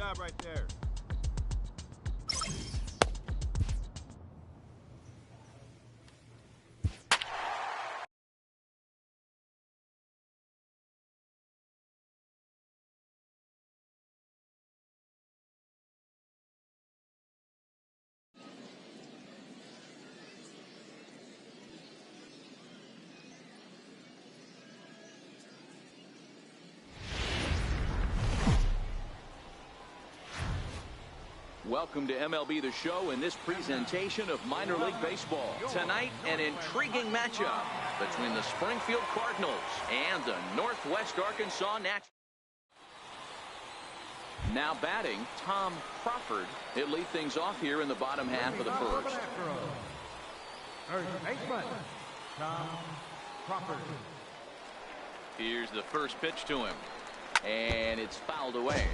job right there. Welcome to MLB The Show in this presentation of minor league baseball. Tonight, an intriguing matchup between the Springfield Cardinals and the Northwest Arkansas Nationals. Now batting, Tom Crawford. He'll lead things off here in the bottom half of the first. First baseman, Tom Crawford. Here's the first pitch to him, and it's fouled away.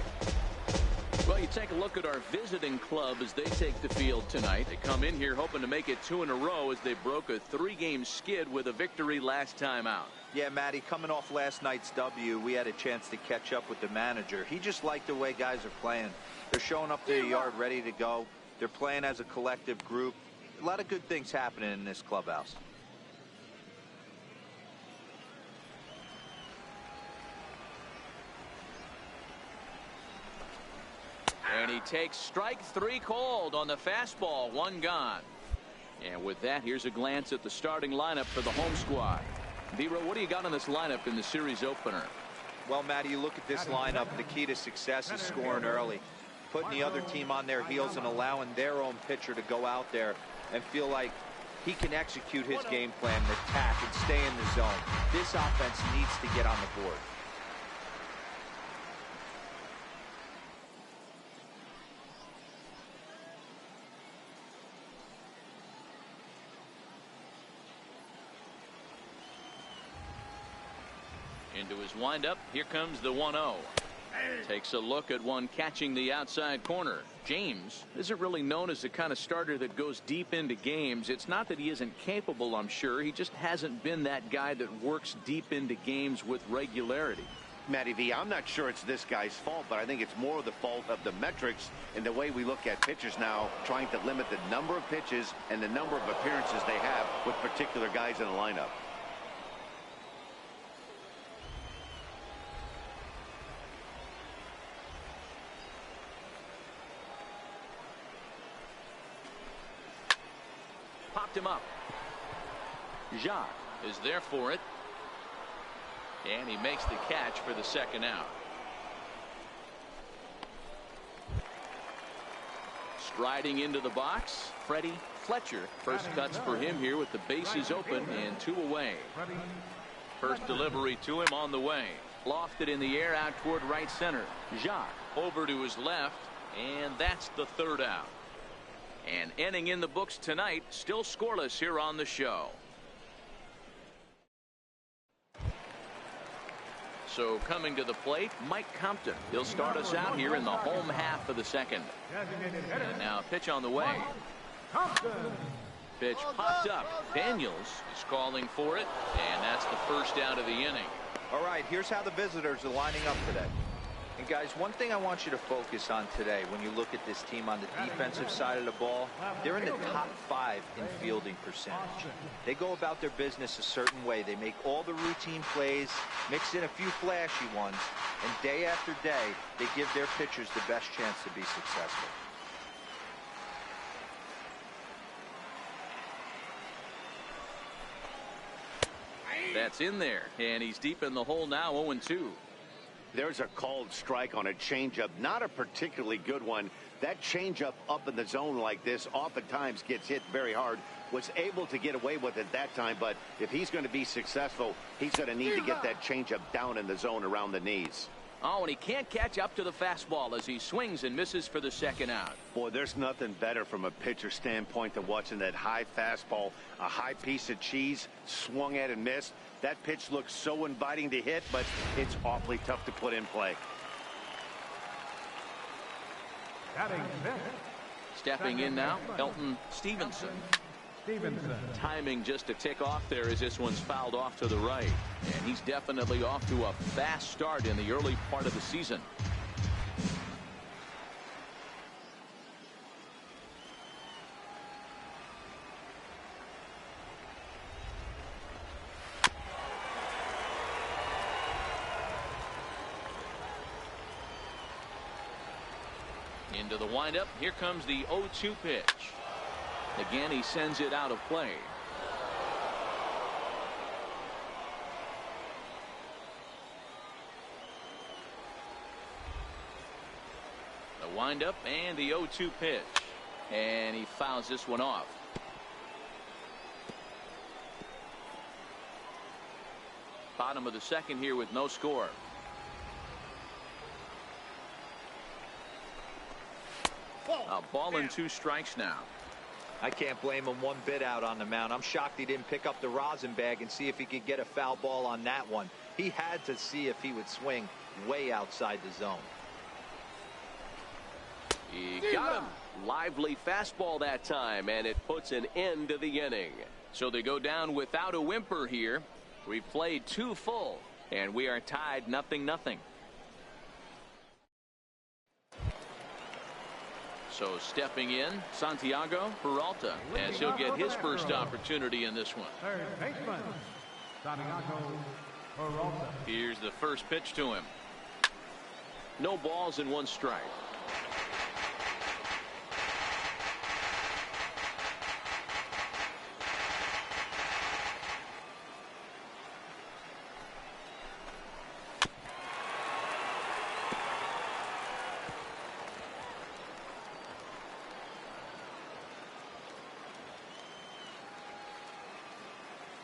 Well, you take a look at our visiting club as they take the field tonight. They come in here hoping to make it 2 in a row as they broke a 3-game skid with a victory last time out. Yeah, Matty, coming off last night's W, we had a chance to catch up with the manager. He just liked the way guys are playing. They're showing up to the yard ready to go. They're playing as a collective group. A lot of good things happening in this clubhouse. And he takes strike 3 called on the fastball. 1 gone. And with that, here's a glance at the starting lineup for the home squad. Vero, what do you got on this lineup in the series opener? Well, Matty, you look at this lineup, the key to success is scoring early. Putting the other team on their heels and allowing their own pitcher to go out there and feel like he can execute his game plan and attack and stay in the zone. This offense needs to get on the board. Into his windup. Here comes the 1-0. Takes a look at one catching the outside corner. James isn't really known as the kind of starter that goes deep into games. It's not that he isn't capable, I'm sure. He just hasn't been that guy that works deep into games with regularity. Matty V, I'm not sure it's this guy's fault, but I think it's more the fault of the metrics and the way we look at pitchers now, trying to limit the number of pitches and the number of appearances they have with particular guys in the lineup. Popped him up. Jacques is there for it. And he makes the catch for the 2nd out. Striding into the box, Freddie Fletcher. First cuts for him here with the bases open and 2 away. First delivery to him on the way. Lofted in the air out toward right center. Jacques over to his left, and that's the 3rd out. An inning in the books tonight, still scoreless here on the show. So coming to the plate, Mike Compton. He'll start us out here in the home half of the 2nd. And now pitch on the way. Pitch popped up. Daniels is calling for it, and that's the 1st out of the inning. All right, here's how the visitors are lining up today. And guys, one thing I want you to focus on today when you look at this team on the defensive side of the ball, they're in the top 5 in fielding percentage. They go about their business a certain way. They make all the routine plays, mix in a few flashy ones, and day after day, they give their pitchers the best chance to be successful. That's in there, and he's deep in the hole now, 0-2. There's a called strike on a changeup, not a particularly good one. That changeup up in the zone like this oftentimes gets hit very hard. Was able to get away with it that time, but if he's going to be successful, he's going to need to get that changeup down in the zone around the knees. Oh, and he can't catch up to the fastball as he swings and misses for the 2nd out. Boy, there's nothing better from a pitcher standpoint than watching that high fastball, a high piece of cheese, swung at and missed. That pitch looks so inviting to hit, but it's awfully tough to put in play. Stepping in now, Elton Stevenson. Timing just to tick off there as this one's fouled off to the right. And he's definitely off to a fast start in the early part of the season. Into the windup. Here comes the 0-2 pitch. Again, he sends it out of play. The windup and the 0-2 pitch. And he fouls this one off. Bottom of the second here with no score. A ball and 2 strikes now. I can't blame him one bit out on the mound. I'm shocked he didn't pick up the rosin bag and see if he could get a foul ball on that one. He had to see if he would swing way outside the zone. He got him. Lively fastball that time, and it puts an end to the inning. So they go down without a whimper here. We've played 2 full, and we are tied 0-0. So stepping in, Santiago Peralta, as he'll get his first opportunity in this one. Third baseman, Santiago Peralta. Here's the first pitch to him. No balls and 1 strike.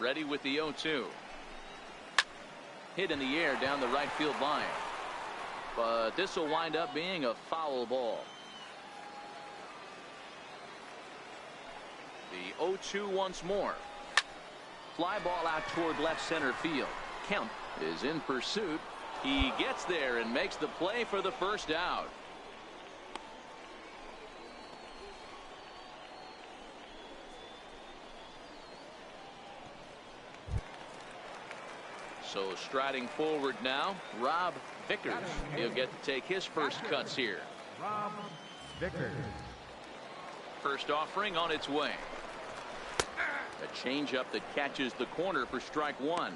Ready with the 0-2. Hit in the air down the right field line. But this will wind up being a foul ball. The 0-2 once more. Fly ball out toward left center field. Kemp is in pursuit. He gets there and makes the play for the first out. So striding forward now, Rob Vickers. He'll get to take his first cuts here. Rob Vickers. First offering on its way. A changeup that catches the corner for strike 1.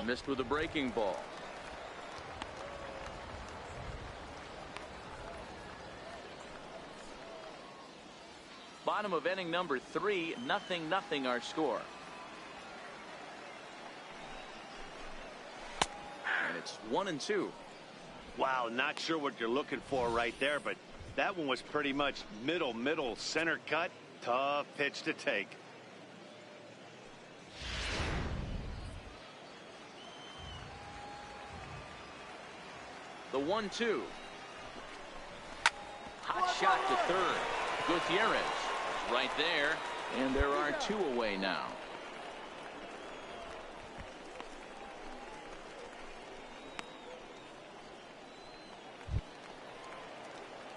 Missed with a breaking ball. Bottom of inning number 3, 0-0 our score. And it's 1-2. Wow, not sure what you're looking for right there, but that one was pretty much middle center cut. Tough pitch to take. The 1-2. Hot shot to third. Gutierrez right there, and there are 2 away now.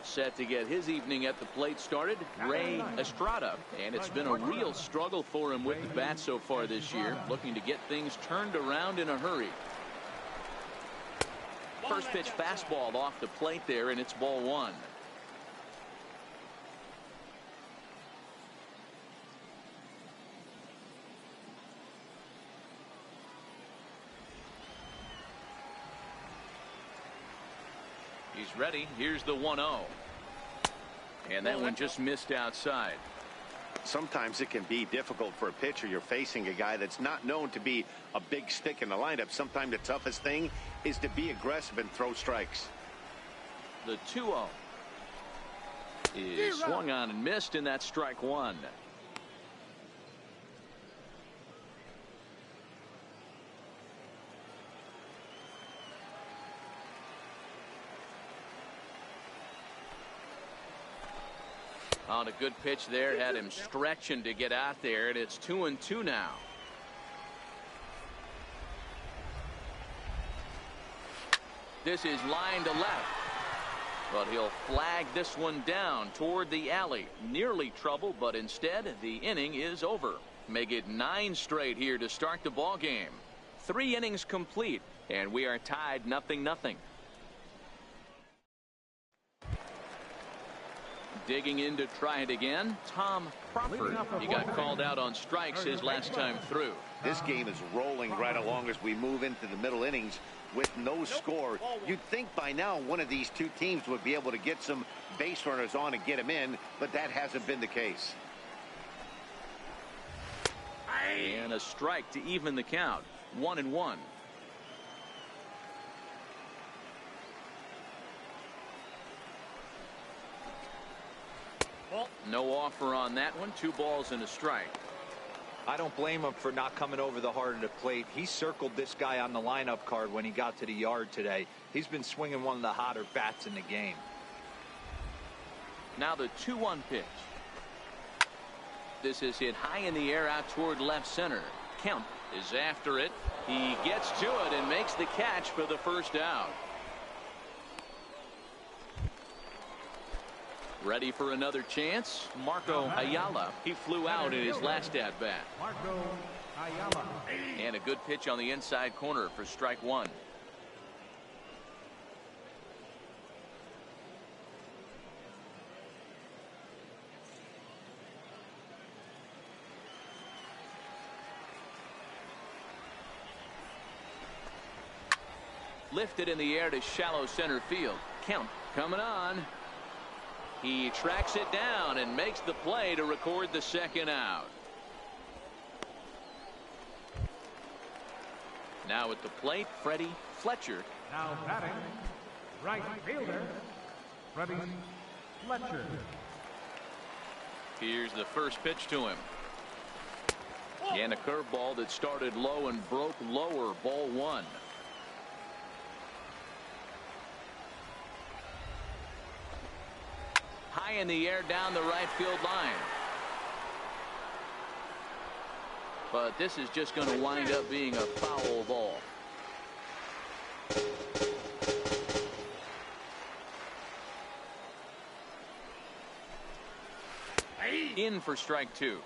Set to get his evening at the plate started, Ray Estrada, and it's been a real struggle for him with the bat so far this year, looking to get things turned around in a hurry. First pitch fastball off the plate there, and it's ball 1. He's ready. Here's the 1-0. And that one just missed outside. Sometimes it can be difficult for a pitcher. You're facing a guy that's not known to be a big stick in the lineup. Sometimes the toughest thing is to be aggressive and throw strikes. The 2-0 is swung on and missed, and that's strike 1. On a good pitch there, had him stretching to get out there, and it's 2-2 now. This is line to left, but he'll flag this one down toward the alley. Nearly trouble, but instead the inning is over. Make it 9 straight here to start the ball game. 3 innings complete, and we are tied 0-0. Digging in to try it again, Tom Crawford. He got called out on strikes his last time through. This game is rolling right along as we move into the middle innings with no score. You'd think by now one of these two teams would be able to get some base runners on and get them in, but that hasn't been the case. And a strike to even the count. 1-1. No offer on that one. 2 balls and a strike. I don't blame him for not coming over the heart of the plate. He circled this guy on the lineup card when he got to the yard today. He's been swinging one of the hotter bats in the game. Now the 2-1 pitch. This is hit high in the air out toward left center. Kemp is after it. He gets to it and makes the catch for the first out. Ready for another chance. Marco Ayala. He flew out in his last at bat. Marco Ayala. And a good pitch on the inside corner for strike 1. Lifted in the air to shallow center field. Kemp coming on. He tracks it down and makes the play to record the second out. Now at the plate, Freddie Fletcher. Now batting, right fielder, Freddie Fletcher. Here's the first pitch to him. And a curveball that started low and broke lower. Ball 1. High in the air down the right field line. But this is just going to wind up being a foul ball. In for strike 2.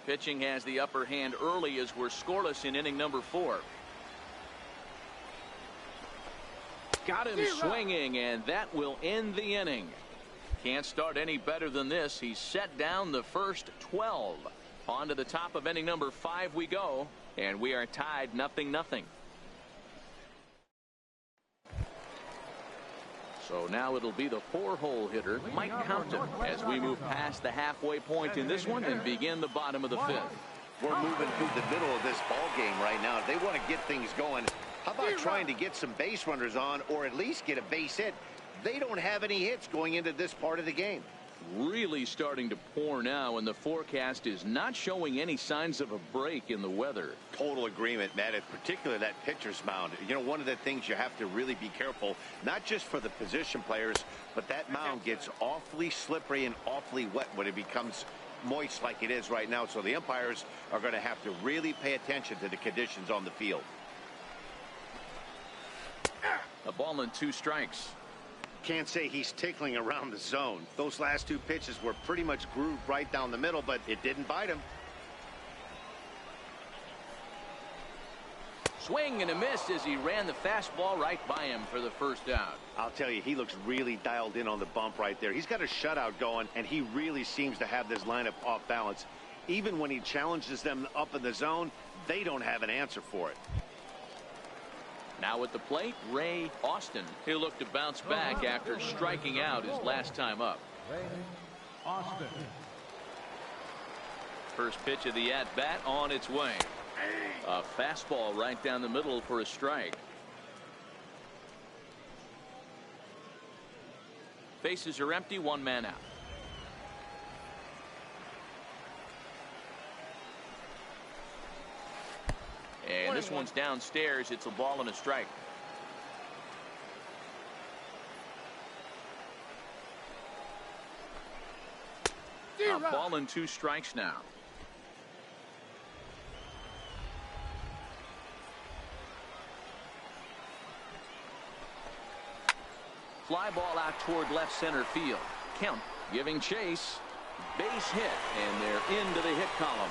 Pitching has the upper hand early as we're scoreless in inning number 4. Got him swinging, and that will end the inning. Can't start any better than this. He's set down the first 12. On to the top of inning number 5 we go, and we are tied 0-0. So now it'll be the 4-hole hitter, Mike Compton, as we move past the halfway point in this one and begin the bottom of the 5th. We're moving through the middle of this ball game right now. They want to get things going. How about trying to get some base runners on, or at least get a base hit? They don't have any hits going into this part of the game. Really starting to pour now, and the forecast is not showing any signs of a break in the weather. Total agreement, Matt, in particular that pitcher's mound. You know, one of the things you have to really be careful, not just for the position players, but that mound gets awfully slippery and awfully wet when it becomes moist like it is right now. So the umpires are going to have to really pay attention to the conditions on the field. A ball and 2 strikes. Can't say he's tickling around the zone. Those last 2 pitches were pretty much grooved right down the middle, but it didn't bite him. Swing and a miss as he ran the fastball right by him for the first out. I'll tell you, he looks really dialed in on the bump right there. He's got a shutout going, and he really seems to have this lineup off balance. Even when he challenges them up in the zone, they don't have an answer for it. Now at the plate, Ray Austin. He'll look to bounce back after striking out his last time up. Ray Austin. First pitch of the at-bat on its way. A fastball right down the middle for a strike. Bases are empty, 1 man out. And this one's downstairs. It's a ball and a strike. A ball and 2 strikes now. Fly ball out toward left center field. Kemp giving chase. Base hit, and they're into the hit column.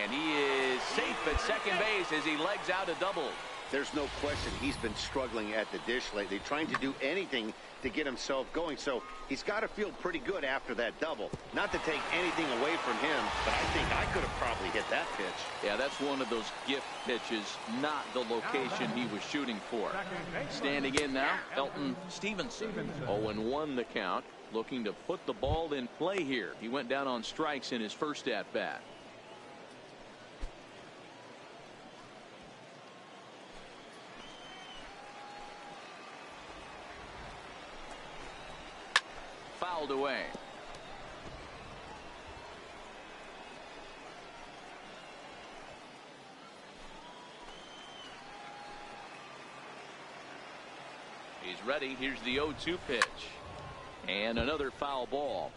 And he is safe at second base as he legs out a double. There's no question he's been struggling at the dish lately, trying to do anything to get himself going. So he's got to feel pretty good after that double. Not to take anything away from him, but I think I could have probably hit that pitch. Yeah, that's one of those gift pitches, not the location he was shooting for. Standing in now, Elton Stevenson. 0-1 the count, looking to put the ball in play here. He went down on strikes in his first at-bat. Fouled away. He's ready. Here's the 0-2 pitch. And another foul ball.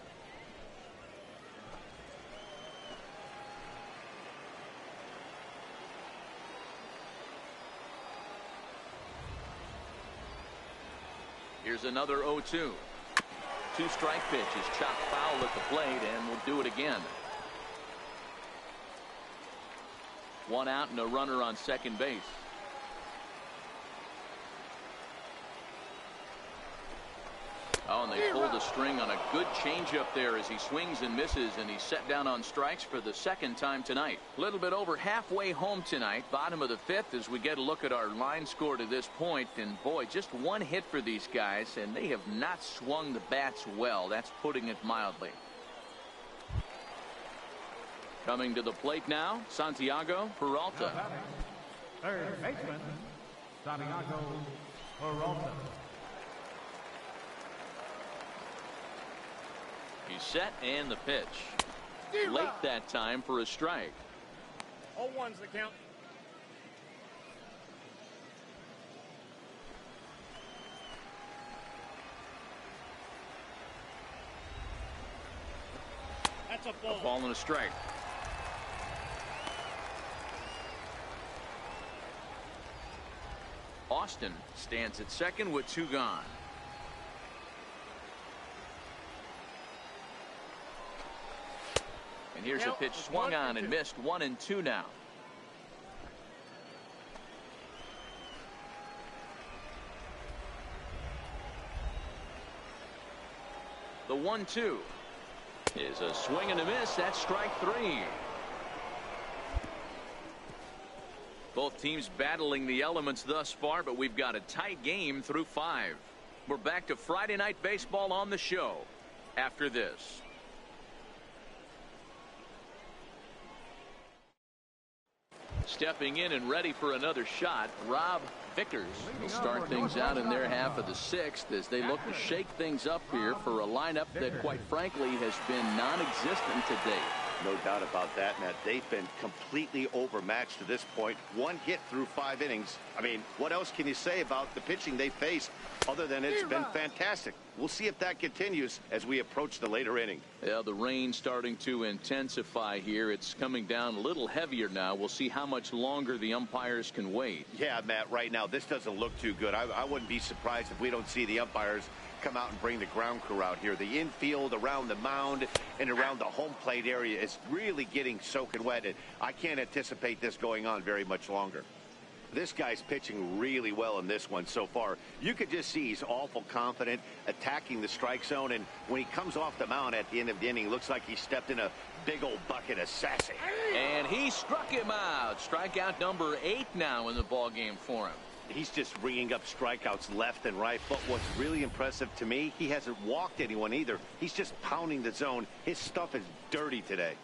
Here's another 0-2. 2-strike pitch is chopped foul at the plate, and we'll do it again. 1 out and a runner on second base. Oh, and they pulled a string on a good changeup there as he swings and misses, and he's set down on strikes for the second time tonight. A little bit over halfway home tonight, bottom of the 5th, as we get a look at our line score to this point. And boy, just 1 hit for these guys, and they have not swung the bats well. That's putting it mildly. Coming to the plate now, Santiago Peralta. Third baseman, Santiago Peralta. He's set, and the pitch. Late that time for a strike. 0-1's the count. That's a ball. A ball and a strike. Austin stands at second with 2 gone. And here's a pitch swung on and missed. 1-2 now. The 1-2 is a swing and a miss. That's strike 3. Both teams battling the elements thus far, but we've got a tight game through 5. We're back to Friday Night Baseball on the show after this. Stepping in and ready for another shot, Rob Vickers will start things out in their half of the 6th as they look to shake things up here for a lineup that, quite frankly, has been non-existent to date. No doubt about that, Matt. They've been completely overmatched to this point. 1 hit through 5 innings. I mean, what else can you say about the pitching they faced other than it's been fantastic? We'll see if that continues as we approach the later inning. Yeah, the rain starting to intensify here. It's coming down a little heavier now. We'll see how much longer the umpires can wait. Yeah, Matt, right now this doesn't look too good. I wouldn't be surprised if we don't see the umpires come out and bring the ground crew out here. The infield around the mound and around the home plate area is really getting soaking wet, and I can't anticipate this going on very much longer. This guy's pitching really well in this one so far. You could just see he's awful confident, attacking the strike zone, and when he comes off the mound at the end of the inning, looks like he stepped in a big old bucket of sassy. And he struck him out. Strikeout number 8 now in the ball game for him. He's just ringing up strikeouts left and right, but what's really impressive to me, he hasn't walked anyone either. He's just pounding the zone. His stuff is dirty today.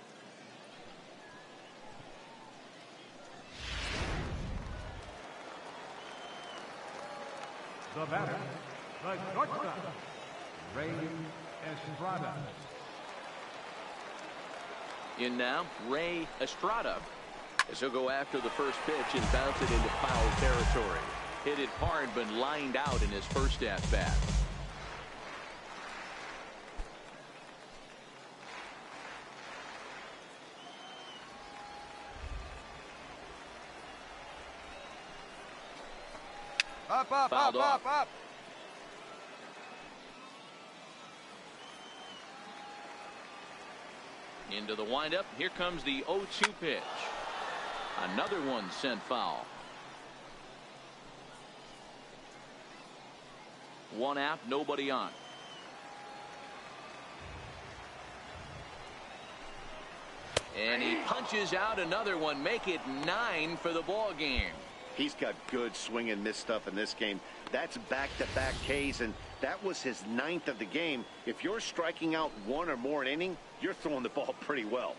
The batter, the shortstop, Ray Estrada. In now, Ray Estrada, as he'll go after the first pitch and bounce it into foul territory. Hit it hard, but lined out in his first at-bat. Up, up, Fouled up, off. up, up. Into the windup. Here comes the 0-2 pitch. Another one sent foul. One out, nobody on. And he punches out another one. Make it 9 for the ball game. He's got good swing and miss stuff in this game. That's back-to-back Ks, and that was his 9th of the game. If you're striking out one or more an inning, you're throwing the ball pretty well.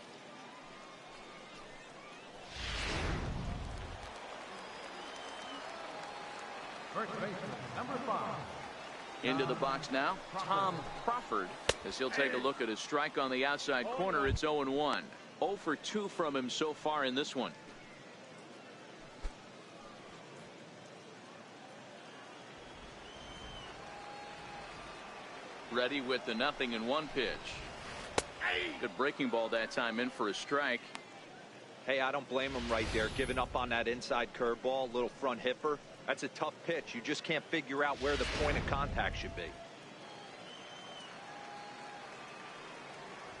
First baseman, number 5. Into the box now, Tom Crawford, as he'll take a look at his strike on the outside corner. It's 0-1. 0 for 2 from him so far in this one. Ready with the 0-1 pitch. Good breaking ball that time, in for a strike. Hey, I don't blame him right there, giving up on that inside curveball, little front hipper. That's a tough pitch. You just can't figure out where the point of contact should be.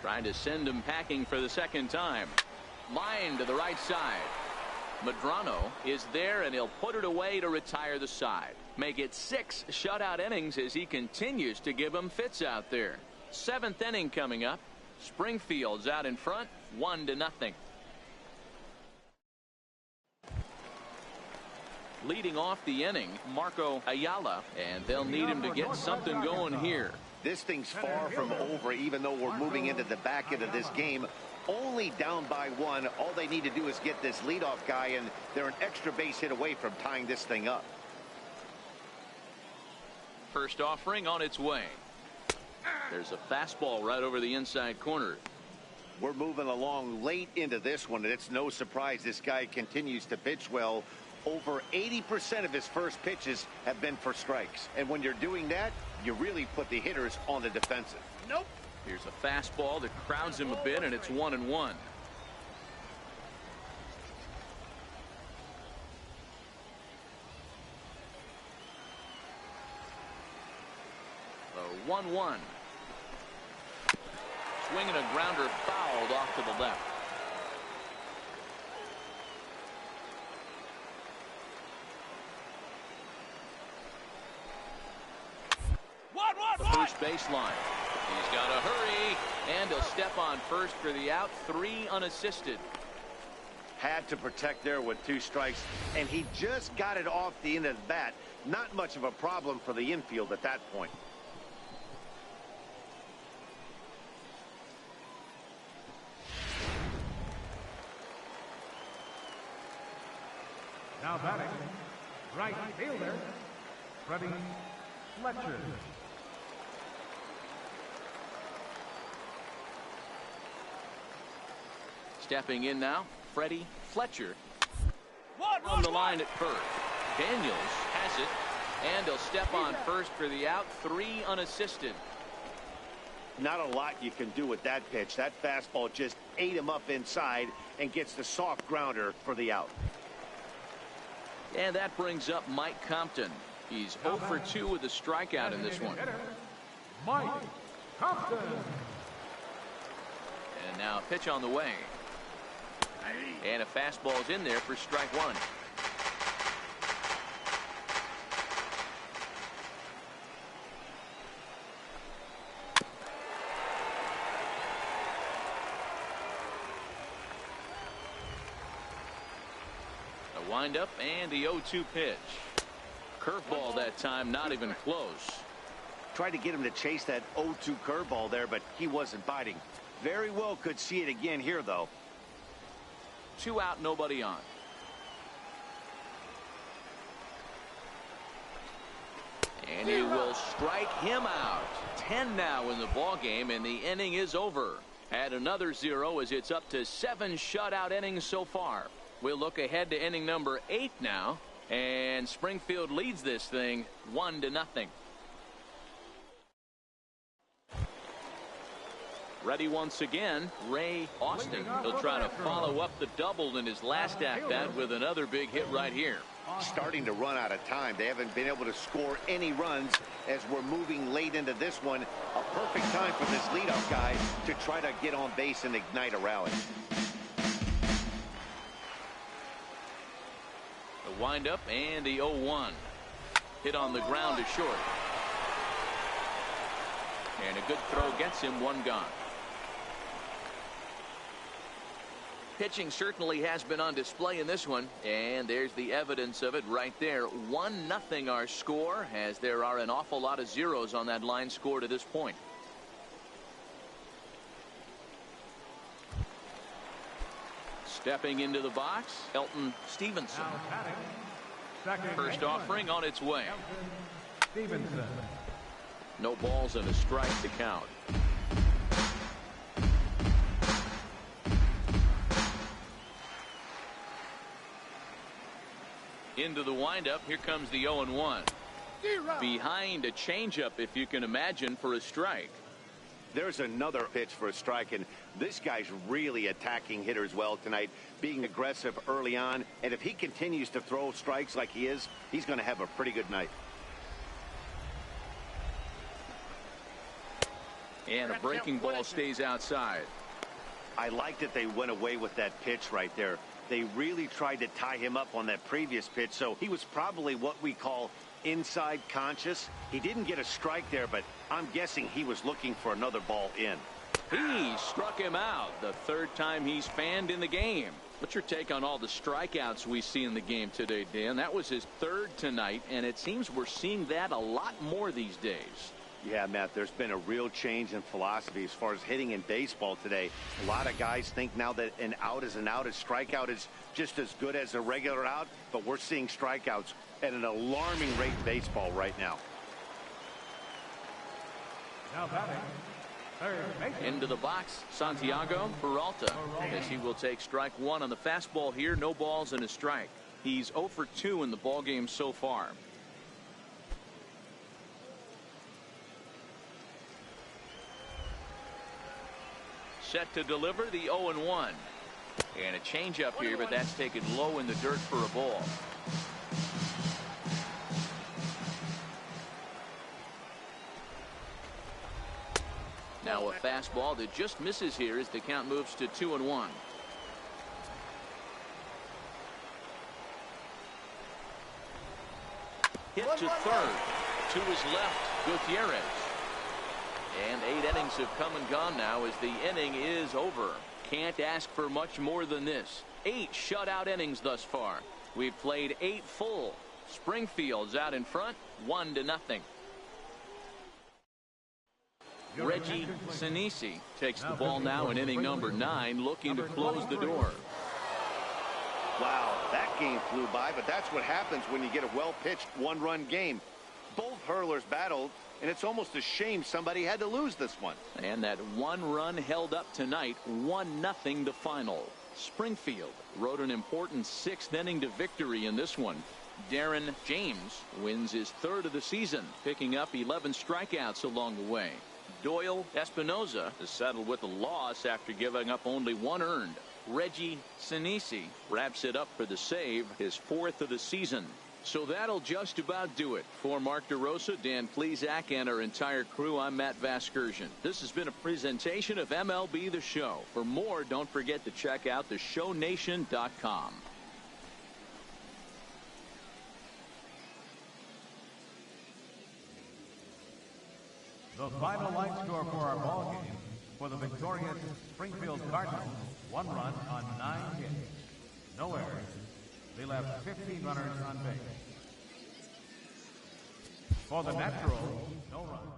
Trying to send him packing for the second time. Line to the right side. Medrano is there, and he'll put it away to retire the side. Make it 6 shutout innings as he continues to give him fits out there. 7th inning coming up. Springfield's out in front, 1-0. Leading off the inning, Marco Ayala, and they'll need him to get something going here. This thing's far from over, even though we're moving into the back end of this game. Only down by 1. All they need to do is get this leadoff guy, and they're an extra base hit away from tying this thing up. First offering on its way. There's a fastball right over the inside corner. We're moving along late into this one, and it's no surprise this guy continues to pitch well. Over 80% of his first pitches have been for strikes. And when you're doing that, you really put the hitters on the defensive. Nope. Here's a fastball that crowds him a bit, and it's 1-1. The 1-1. Swinging a grounder fouled off to the left. The first baseline. He's got to hurry, and he'll step on first for the out. 3 unassisted. Had to protect there with 2 strikes, and he just got it off the end of the bat. Not much of a problem for the infield at that point. Now batting, right fielder, Freddie Fletcher. Stepping in now, Freddie Fletcher. On the line at first. Daniels has it, and he'll step on first for the out. 3 unassisted. Not a lot you can do with that pitch. That fastball just ate him up inside and gets the soft grounder for the out. And that brings up Mike Compton. He's 0 for 2 with a strikeout in this one. Mike Compton. And now a pitch on the way. And a fastball's in there for strike 1. A windup and the 0-2 pitch. Curveball that time, not even close. Tried to get him to chase that 0-2 curveball there, but he wasn't biting. Very well could see it again here, though. 2 out, nobody on. And he will strike him out. 10 now in the ball game, and the inning is over. Add another 0 as it's up to 7 shutout innings so far. We'll look ahead to inning number 8 now, and Springfield leads this thing 1-0. Ready once again, Ray Austin. He'll try to follow up the double in his last at-bat with another big hit right here. starting to run out of time. They haven't been able to score any runs as we're moving late into this one. A perfect time for this leadoff guy to try to get on base and ignite a rally. The windup and the 0-1. Hit on the ground to short. And a good throw gets him one gone. Pitching certainly has been on display in this one, and there's the evidence of it right there. 1-0 our score, as there are an awful lot of zeros on that line score to this point. Stepping into the box, Elton Stevenson. First offering on its way. Stevenson. No balls and a strike to count. Into the windup. Here comes the 0-1. Behind a changeup, if you can imagine, for a strike. There's another pitch for a strike, and this guy's really attacking hitters well tonight, being aggressive early on. And if he continues to throw strikes like he is, he's going to have a pretty good night. And a breaking ball stays outside. I like that they went away with that pitch right there. They really tried to tie him up on that previous pitch, so he was probably what we call inside conscious. He didn't get a strike there, but I'm guessing he was looking for another ball in. He struck him out, the third time he's fanned in the game. What's your take on all the strikeouts we see in the game today, Dan? That was his third tonight, and it seems we're seeing that a lot more these days. Yeah, Matt, there's been a real change in philosophy as far as hitting in baseball today. A lot of guys think now that an out is an out. A strikeout is just as good as a regular out, but we're seeing strikeouts at an alarming rate in baseball right now. Now batting, third baseman. Into the box, Santiago Peralta, as he will take strike one on the fastball here. No balls and a strike. He's 0 for 2 in the ballgame so far. Set to deliver the 0-1. And a changeup here, but that's taken low in the dirt for a ball. Now a fastball that just misses here as the count moves to 2-1. Hit to third. To his left, Gutierrez. And 8 innings have come and gone now as the inning is over. Can't ask for much more than this. 8 shutout innings thus far. We've played 8 full. Springfield's out in front, 1-0. Reggie Sinisi takes the ball now in inning number 9, looking to close the door. Wow, that game flew by, but that's what happens when you get a well-pitched one-run game. Both hurlers battled, and it's almost a shame somebody had to lose this one. And that one run held up tonight, 1-0 the final. Springfield rode an important 6th inning to victory in this one. Darren James wins his 3rd of the season, picking up 11 strikeouts along the way. Doyle Espinoza is settled with a loss after giving up only 1 earned. Reggie Sinisi wraps it up for the save, his 4th of the season. So that'll just about do it. For Mark DeRosa, Dan Plesac, and our entire crew, I'm Matt Vasgersian. This has been a presentation of MLB The Show. For more, don't forget to check out theshownation.com. The final line score for our ball game for the victorious Springfield Cardinals: 1 run on 9 hits, no errors. They left 15 runners on base. For the Natural, no runs.